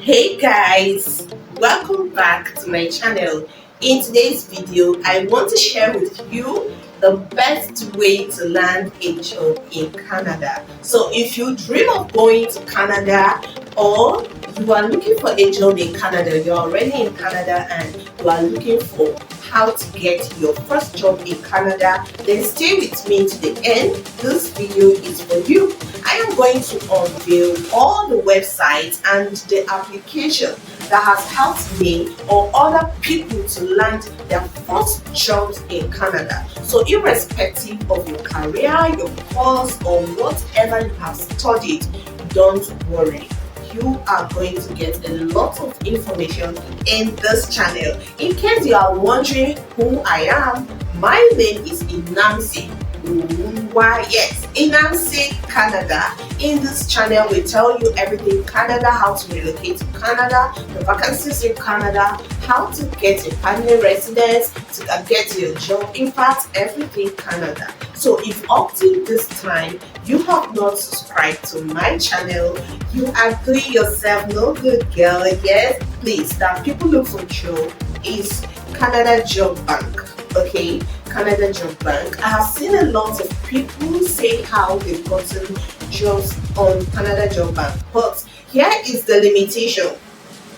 Hey guys, welcome back to my channel. In today's video, I want to share with you the best way to land a job in Canada. So if you dream of going to Canada or you are looking for a job in Canada, you're already in Canada and you are looking for how to get your first job in Canada, then stay with me to the end. This video is for you. I am going to unveil all the websites and the application that has helped me or other people to land their first jobs in Canada. So irrespective of your career, your course, or whatever you have studied, don't worry. You are going to get a lot of information in this channel. In case you are wondering who I am, my name is Inamsi. Why, yes, Inamsi Canada. In this channel, we tell you everything Canada, how to relocate to Canada, the vacancies in Canada, how to get a permanent residence, to get your job, in fact, everything Canada. So if up to this time you have not subscribed to my channel, you are doing yourself no good, girl. Yes, please, that people look for job is Canada Job Bank. Okay, Canada Job Bank. I have seen a lot of people say how they've gotten jobs on Canada Job Bank, but here is the limitation.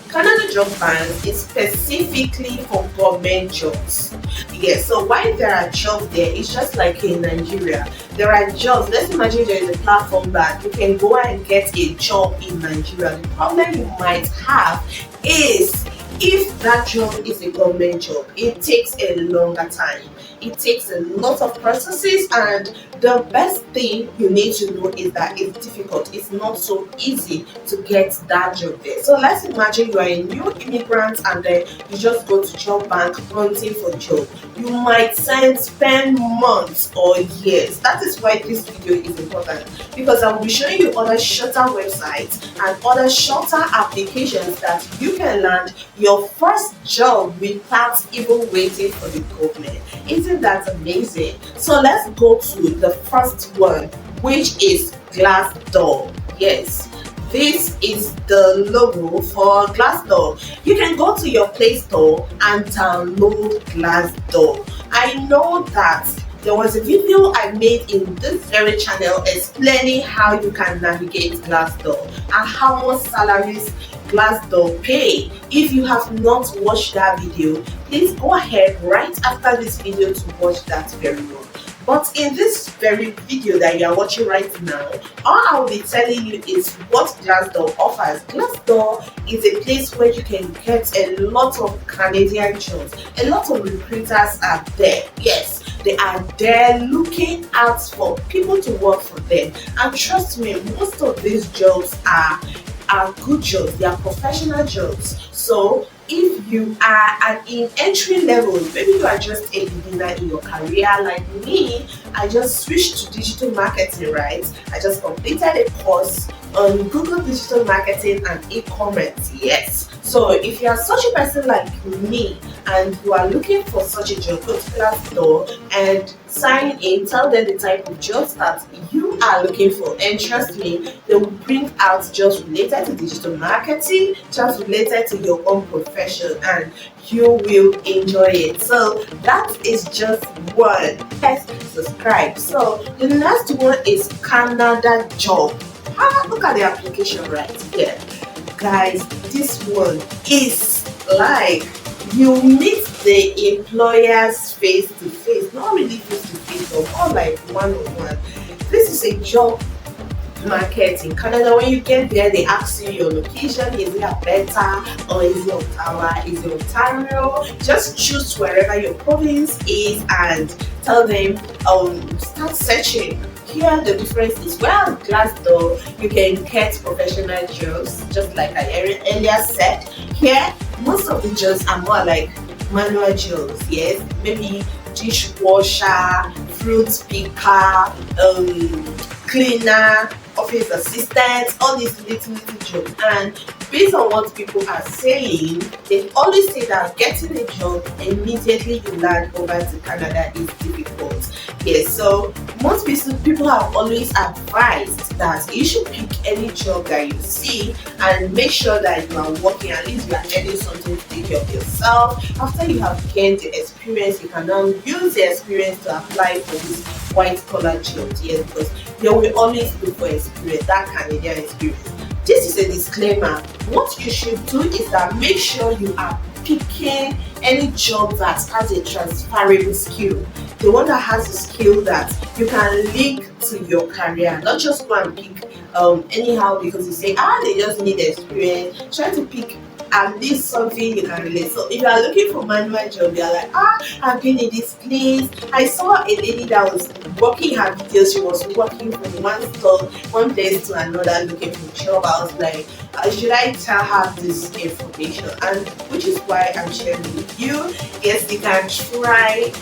Canada Job Bank is specifically for government jobs. Yes, so while there are jobs there, it's just like in Nigeria. There are jobs. Let's imagine there is a platform that you can go and get a job in Nigeria. The problem you might have is if that job is a government job, it takes a longer time. It takes a lot of processes, and the best thing you need to know is that it's difficult. It's not so easy to get that job there. So let's imagine you are a new immigrant and then you just go to job bank hunting for job. You might spend months or years. That is why this video is important, because I will be showing you other shorter websites and other shorter applications that you can land your first job without even waiting for the government. Isn't that amazing? So let's go to the first one, which is Glassdoor. Yes, this is the logo for Glassdoor. You can go to your Play Store and download Glassdoor. I know that there was a video I made in this very channel explaining how you can navigate Glassdoor and how much salaries Glassdoor pay. If you have not watched that video, please go ahead right after this video to watch that very one. But in this very video that you are watching right now, all I'll be telling you is what Glassdoor offers. Glassdoor is a place where you can get a lot of Canadian jobs. A lot of recruiters are there. Yes, they are there looking out for people to work for them. And trust me, most of these jobs are good jobs. They are professional jobs. So if you are in entry level, maybe you are just a beginner in your career like me, I just switched to digital marketing, right? I just completed a course on Google Digital Marketing and e-commerce. Yes, so if you are such a person like me and you are looking for such a job, go to Glassdoor and sign in, tell them the type of jobs that you are looking for, and trust me, they will bring out jobs related to digital marketing, jobs related to your own profession, and you will enjoy it. So that is just one. Let's subscribe. So the next one is Canada Job. Look at the application right here, guys. This one is like you meet the employers face to face, not really face to face, but more like one on one. This is a job market in Canada. When you get there, they ask you your location. Is it Alberta or is it Ottawa? Is it Ontario? Just choose wherever your province is and tell them start searching. Here the difference is, well, Glassdoor you can get professional jobs, just like I earlier said. Here most of the jobs are more like manual jobs. Yes, maybe dishwasher, fruit picker, cleaner, office assistant, all these little jobs. And based on what people are saying, they always say that getting a job immediately you land over to Canada is difficult. Yes, so most people have always advised that you should pick any job that you see and make sure that you are working, at least you are earning something to take care of yourself. After you have gained the experience, you can now use the experience to apply for this white collar jobs. Yes, because they will always look for experience, that Canadian experience. This is a disclaimer. What you should do is that make sure you are picking any job that has a transferable skill, the one that has a skill that you can link to your career, not just go and pick anyhow because you say they just need experience. Try to pick at least something you can relate. So if you are looking for manual job, you are like, I've been in this place. I saw a lady that was working her videos. She was working from one place to another looking for job. I was like, should I tell her this information? And which is why I'm sharing with you. Yes, you can try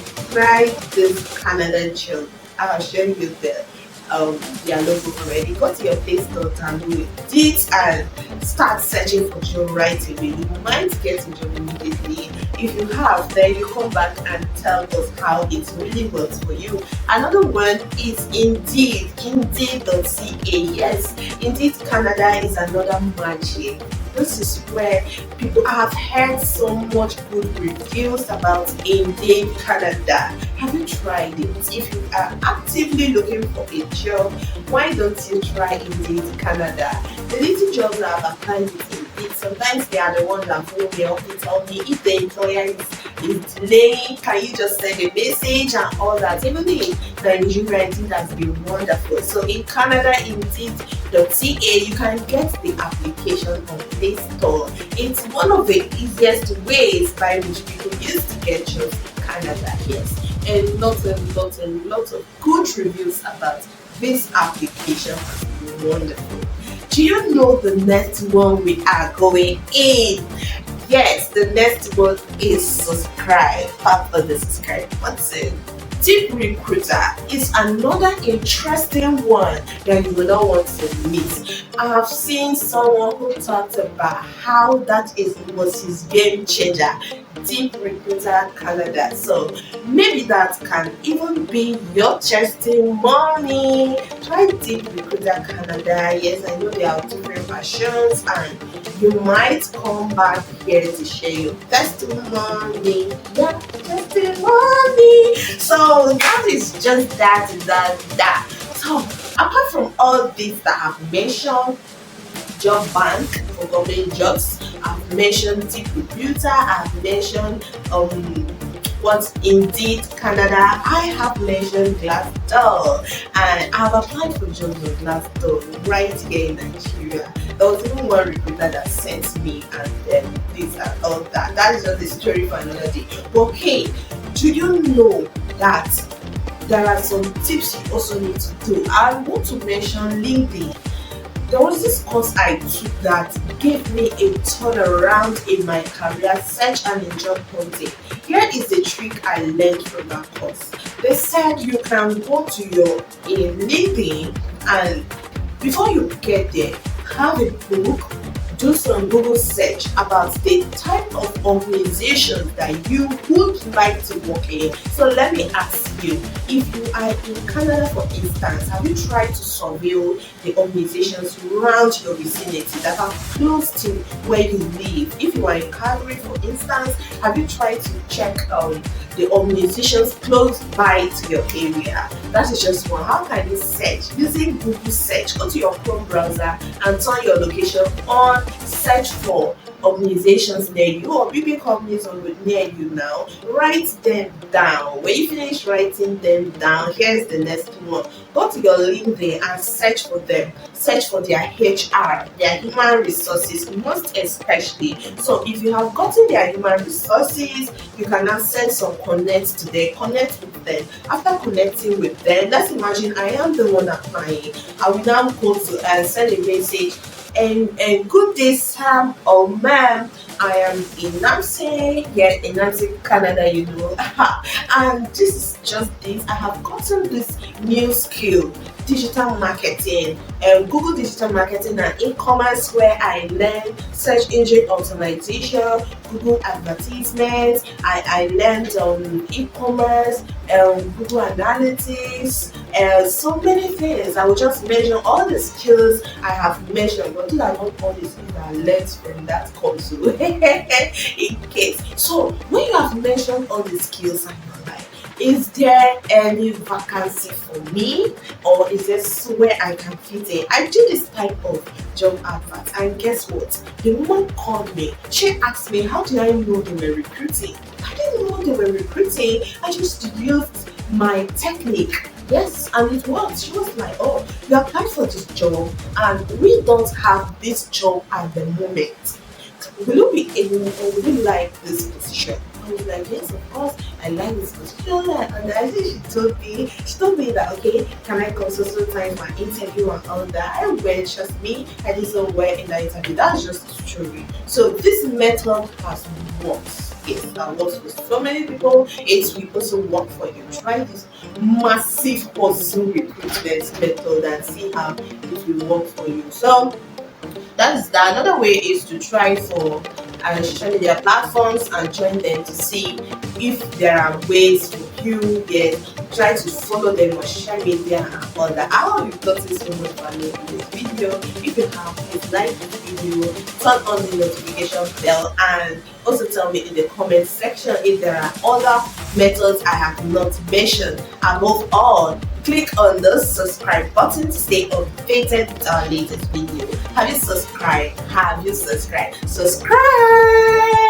this Canada job. I was sharing with their logo already. Go to your Play Store, download it and start searching for job right away. You might get a job immediately. If you have, then you come back and tell us how it really works for you. Another one is Indeed, Indeed.ca. Yes, Indeed Canada is another magic. This is where people have heard so much good reviews about Indeed Canada. Have you tried it? If you are actively looking for a job, why don't you try Indeed Canada? The little jobs that I've applied with Indeed, sometimes they are the ones that phone me up and tell me if the employer is delaying, can you just send a message and all that. Even in Nigeria, Indeed has been wonderful. So in Canada, Indeed.ca, you can get the application on Play Store. It's one of the easiest ways by which people use to get jobs in Canada. Yes, and lots of good reviews about this application. It's wonderful. Do you know the next one we are going in? Yes, the next one is subscribe. After the subscribe button. Deep Recruiter is another interesting one that you will not want to miss. I have seen someone who talked about how that was his game changer. Deep Recruiter Canada. So maybe that can even be your testimony. Try Deep Recruiter Canada. Yes, I know there are different versions and you might come back here to share your testimony. Yeah, testimony. So that is just that. So apart from all this that I've mentioned, Job Bank for government jobs, I've mentioned Deep Recruiter, I've mentioned what's Indeed Canada, I have mentioned Glassdoor, and I've applied for jobs on Glassdoor right here in Nigeria. There was even one recruiter that sent me and then this and all that. That is just a story for another day. But hey, do you know that there are some tips you also need to do? I want to mention LinkedIn. There was this course I took that gave me a turnaround in my career search and in job hunting. Here is the trick I learned from that course. They said you can go to your LinkedIn and before you get there, have a book, do some Google search about the type of organizations that you would like to work in. So let me ask you, if you are in Canada, for instance, have you tried to survey the organizations around your vicinity that are close to where you live? If you are in Calgary, for instance, have you tried to check the organizations close by to your area? That is just one. How can you search? Using Google search, go to your Chrome browser and turn your location on, search for organizations near you or big companies near you now. Write them down. When you finish writing them down, here's the next one. Go to your LinkedIn and search for them. Search for their HR, their human resources, most especially. So if you have gotten their human resources, you can now send some connects to them. Connect with them. After connecting with them, let's imagine I am the one applying. I will now go to and send a message. And good day, Sam or ma'am. I am in Nancy, in Nancy, Canada, and this is just this. I have gotten this new skill. digital marketing, Google digital marketing and e-commerce, where I learned search engine optimization, Google advertisements. I learned e-commerce, Google Analytics, so many things. I will just mention all the skills I have mentioned, but these are not all the skills that I learned from that course. In case. So when you have mentioned all the skills and your life, is there any vacancy for me, or is there somewhere I can fit in? I do this type of job advert, and guess what? The woman called me. She asked me, how did I know they were recruiting? I didn't know they were recruiting. I just used my technique. Yes, and it worked. She was like, oh, you applied for this job and we don't have this job at the moment. Will you be able, or will you like this position? I was like, yes, of course, I like this position. And I think she told me that, okay, can I come so time my interview and all that? I went, trust me, I did so well in that interview. That's just the story. So this method has worked. It works for so many people. It will also work for you. Try this massive hustle recruitment method and see how it will work for you. So that's that. Another way is to try for social media platforms and join them to see if there are ways for you. Yes, try to follow them on social media and all that. I hope you've gotten so much value in this video. If you have, please like this video, turn on the notification bell, and also tell me in the comment section if there are other methods I have not mentioned. Above all, click on the subscribe button to stay updated with our latest video. Have you subscribed? Have you subscribed? Subscribe!